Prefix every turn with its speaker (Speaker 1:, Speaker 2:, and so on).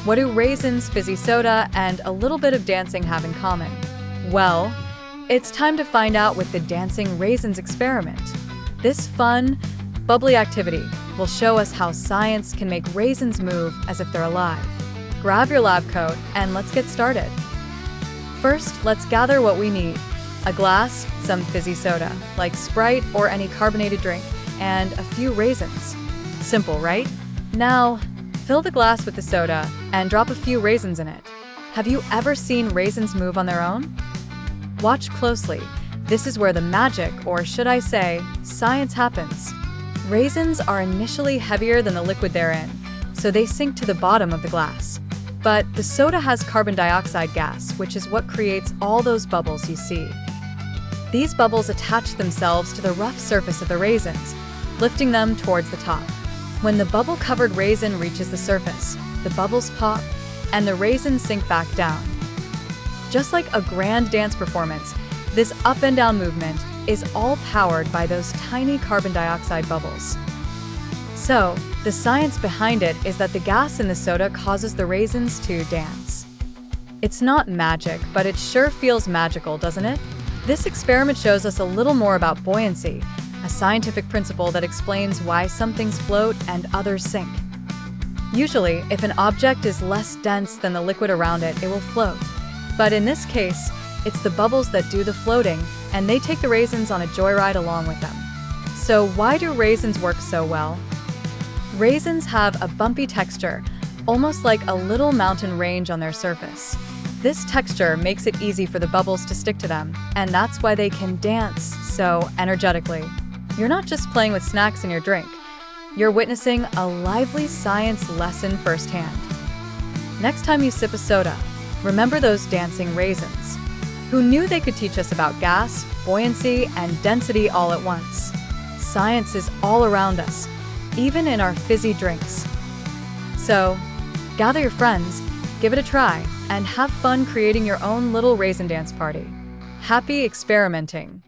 Speaker 1: What do raisins, fizzy soda, and a little bit of dancing have in common? Well, it's time to find out with the Dancing Raisins Experiment. This fun, bubbly activity will show us how science can make raisins move as if they're alive. Grab your lab coat and let's get started. First, let's gather what we need. A glass, some fizzy soda, like Sprite or any carbonated drink, and a few raisins. Simple, right? Now, fill the glass with the soda and drop a few raisins in it. Have you ever seen raisins move on their own? Watch closely. This is where the magic, or should I say, science happens. Raisins are initially heavier than the liquid they're in, so they sink to the bottom of the glass. But the soda has carbon dioxide gas, which is what creates all those bubbles you see. These bubbles attach themselves to the rough surface of the raisins, lifting them towards the top. When the bubble-covered raisin reaches the surface, the bubbles pop, and the raisins sink back down. Just like a grand dance performance, this up and down movement is all powered by those tiny carbon dioxide bubbles. So, the science behind it is that the gas in the soda causes the raisins to dance. It's not magic, but it sure feels magical, doesn't it? This experiment shows us a little more about buoyancy, a scientific principle that explains why some things float and others sink. Usually, if an object is less dense than the liquid around it, it will float. But in this case, it's the bubbles that do the floating, and they take the raisins on a joyride along with them. So why do raisins work so well? Raisins have a bumpy texture, almost like a little mountain range on their surface. This texture makes it easy for the bubbles to stick to them, and that's why they can dance so energetically. You're not just playing with snacks in your drink. You're witnessing a lively science lesson firsthand. Next time you sip a soda, remember those dancing raisins. Who knew they could teach us about gas, buoyancy, and density all at once? Science is all around us, even in our fizzy drinks. So, gather your friends, give it a try, and have fun creating your own little raisin dance party. Happy experimenting!